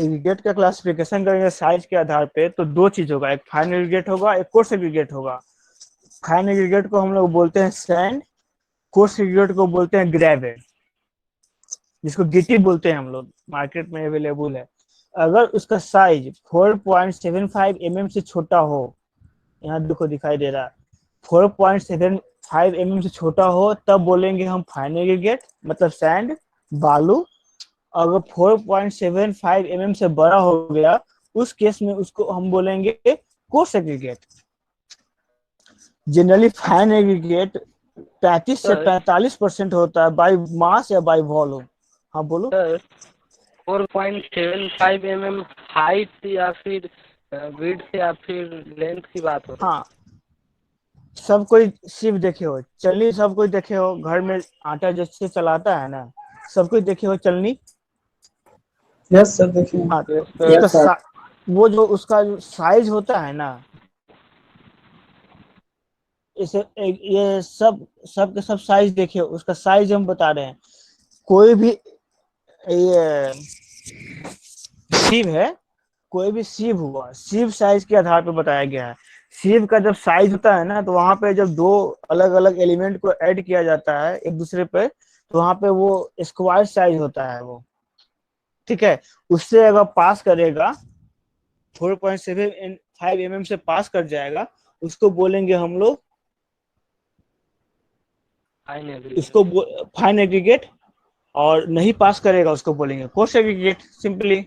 Aggregate का classification करेंगे size के आधार पे, तो दो चीज होगा, एक फाइन एग्रीगेट होगा, एक कोर्स एग्रीगेट होगा। फाइन एग्रीगेट को हम लोग बोलते हैं सैंड, कोर्स एग्रीगेट को बोलते हैं ग्रेवल, जिसको गिट्टी बोलते हैं हम लोग, मार्केट में अवेलेबल है। अगर उसका साइज 4.75 mm से छोटा हो, यहाँ देखो दिखाई दे रहा है, 4.75 mm से छोटा हो तब बोलेंगे हम फाइन एग्रीगेट, मतलब सैंड, बालू। अगर 4.75 mm से बड़ा हो गया, उस केस में उसको हम बोलेंगे coarse aggregate. Generally fine aggregate 35 से सर 45% होता है बाई मास या बाई वॉल्यूम। हाँ बोलो। सर 4.75 mm हाइट या फिर विड्थ या फिर लेंथ की बात हो रही हाँ, सब कोई सिर्फ देखे हो चलनी, सब कोई देखे हो घर में आटा जैसे चलाता है ना, सब कोई देखे हो चलनी। यस सर, देखिए। हाँ, है? तो यस सर। वो जो उसका जो साइज होता है ना, इसे ये सब के सब साइज देखिए, उसका साइज हम बता रहे हैं। कोई भी ये शिव है, कोई भी शिव हुआ, शिव साइज के आधार पर बताया गया है। शिव का जब साइज होता है ना, तो वहां पे जब दो अलग अलग एलिमेंट को ऐड किया जाता है एक दूसरे पे, तो वहां पे वो स्क्वायर साइज होता है वो। ठीक है, उससे अगर पास करेगा, 4.75 mm से पास कर जाएगा, उसको बोलेंगे हम लोग, फाइन इसको एग्रीगेट। Fine aggregate. और नहीं पास करेगा उसको बोलेंगे coarse aggregate, simply.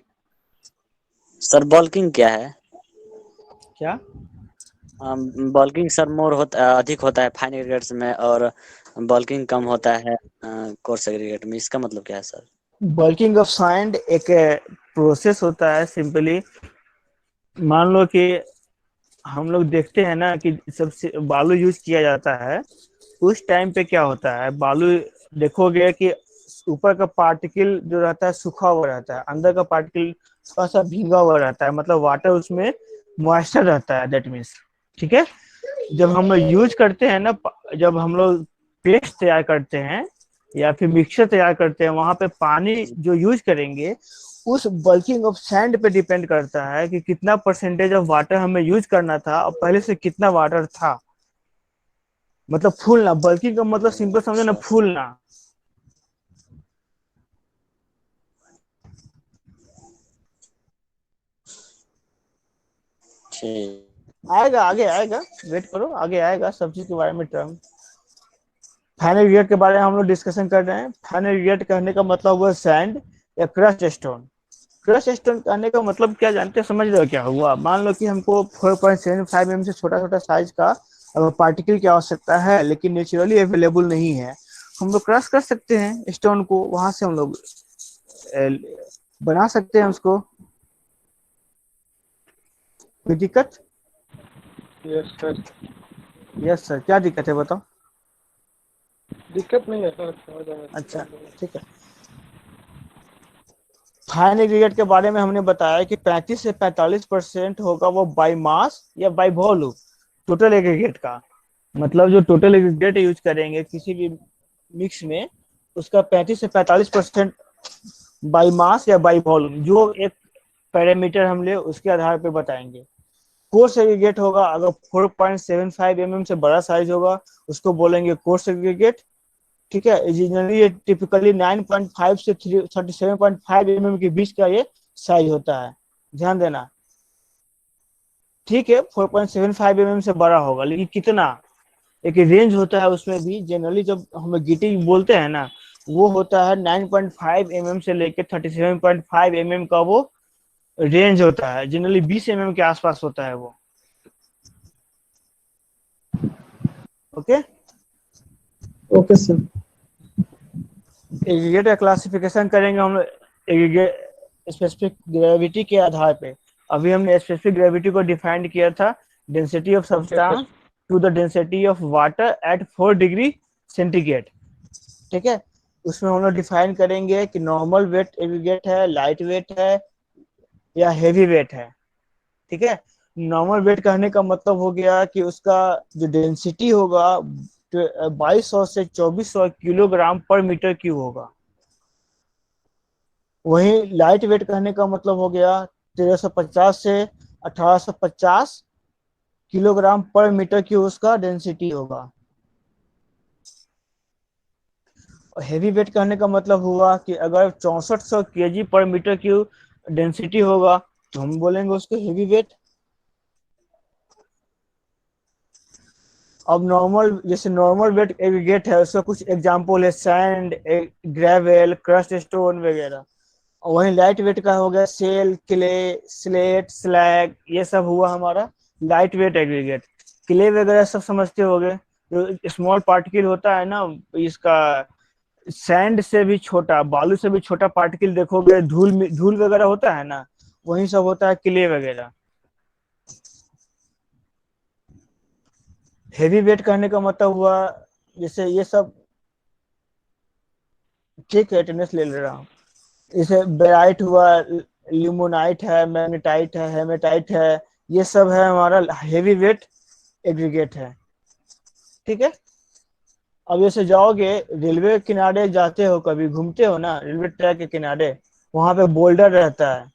Sir bulking क्या है? क्या? बल्किंग सर मोर होता अधिक होता है फाइन एग्रीगेट्स में, और बल्किंग कम होता है कोर्स एग्रीगेट में, इसका मतलब क्या है सर? बल्किंग ऑफ सैंड एक प्रोसेस होता है, सिंपली। मान लो कि हम लोग देखते हैं ना कि सबसे बालू यूज किया जाता है, उस टाइम पे क्या होता है, बालू देखोगे कि ऊपर का पार्टिकल जो रहता है सूखा हुआ रहता है, अंदर का पार्टिकल थोड़ा सा भीगा हुआ रहता है, मतलब वाटर उसमें मॉइस्चर रहता है, दैट मीन्स। ठीक है, जब हम लोग यूज करते हैं ना, जब हम लोग पेस्ट तैयार करते हैं या फिर मिक्सचर तैयार करते हैं, वहां पे पानी जो यूज करेंगे, उस बल्किंग ऑफ सैंड पे डिपेंड करता है कि कितना परसेंटेज ऑफ वाटर हमें यूज करना था और पहले से कितना वाटर था। मतलब फूलना, बल्किंग का मतलब सिंपल समझे ना, अच्छा। फूलना। ठीक। आएगा, आगे आएगा, वेट करो, आगे आएगा सब चीज के बारे में टर्म। फाइन एग्रीगेट के बारे में हम लोग डिस्कशन कर रहे हैं। फाइन एग्रीगेट कहने का मतलब हुआ सैंड या क्रस्ट स्टोन। क्रस्ट स्टोन कहने का मतलब क्या जानते हैं, समझ रहे हो क्या हुआ? मान लो कि हमको 4.75 mm से छोटा छोटा साइज का पार्टिकल की आवश्यकता है, लेकिन नेचुरली अवेलेबल नहीं है, हम लोग क्रश कर सकते हैं स्टोन को, वहां से हम लोग बना सकते हैं उसको। कोई दिक्कत? Yes sir. यस सर, क्या दिक्कत है बताओ। दिक्कत नहीं है सर, समझ आया। अच्छा, ठीक है। फाइन एग्रीगेट के बारे में हमने बताया कि 35 से 45% होगा वो बाई मास या बाई वॉल्यूम, टोटल एग्रीगेट का। मतलब जो टोटल एग्रीगेट यूज करेंगे किसी भी मिक्स में, उसका 35 से 45% बाई मास या बाई वॉल्यूम, जो एक पैरामीटर हम ले उसके आधार पे बताएंगे। कोर्स एग्रीगेट होगा, अगर 4.75 mm से बड़ा साइज होगा, उसको बोलेंगे कोर्स एग्रीगेट। ठीक है, जनरली ये टिपिकली 9.5 से 37.5 mm के बीच का ये साइज होता है, ध्यान देना। ठीक है, 4.75 mm से बड़ा होगा, लेकिन कितना, एक रेंज होता है उसमें भी। जनरली जब हम गिटी बोलते हैं ना, वो होता है 9.5 mm से लेकर 37.5 mm का वो रेंज होता है, जनरली 20 mm के आसपास होता है वो। ओके। Okay sir. एग्रीगेट का क्लासिफिकेशन करेंगे हम लोग एग्रीगेट स्पेसिफिक ग्रेविटी के आधार पे। अभी हमने स्पेसिफिक ग्रेविटी को डिफाइन किया था, density of substance to the density of water at 4 degree centigrade. ठीक है, उसमें हम लोग डिफाइन करेंगे कि नॉर्मल वेट एग्रीगेट है, लाइट वेट है या हेवी वेट है। ठीक है, नॉर्मल वेट कहने का मतलब हो गया कि उसका जो डेंसिटी होगा 2200 से 2400 किलोग्राम पर मीटर क्यूब होगा। वहीं लाइट वेट कहने का मतलब हो गया 1350 से 1850 किलोग्राम पर मीटर क्यूब उसका डेंसिटी होगा। और हेवी वेट कहने का मतलब हुआ कि अगर 6400 केजी पर मीटर क्यूब डेंसिटी होगा तो हम बोलेंगे उसको हेवी वेट। अब नॉर्मल, जैसे नॉर्मल वेट एग्रीगेट है, उसका कुछ एग्जांपल है सैंड, ग्रेवल, क्रस्ट स्टोन वगैरह। और वहीं लाइट वेट का हो गया सेल, क्ले, स्लेट, स्लैग, ये सब हुआ हमारा लाइट वेट एग्रीगेट। क्ले वगैरह सब समझते होंगे, जो स्मॉल पार्टिकल होता है ना इसका, सैंड से भी छोटा, बालू से भी छोटा पार्टिकल देखोगे, धूल धूल वगैरह होता है ना, वही सब होता है क्ले वगैरह। हेवी वेट कहने का मतलब हुआ जैसे ये सब, ठीक है अटेंडेंस ले रहा हूँ। जैसे बेराइट हुआ, लिमोनाइट है, मैग्नेटाइट है, हेमेटाइट है, ये सब है हमारा हेवी वेट एग्रीगेट है। ठीक है। अब जैसे जाओगे, रेलवे के किनारे जाते हो, कभी घूमते हो ना रेलवे ट्रैक के किनारे, वहां पे बोल्डर रहता है,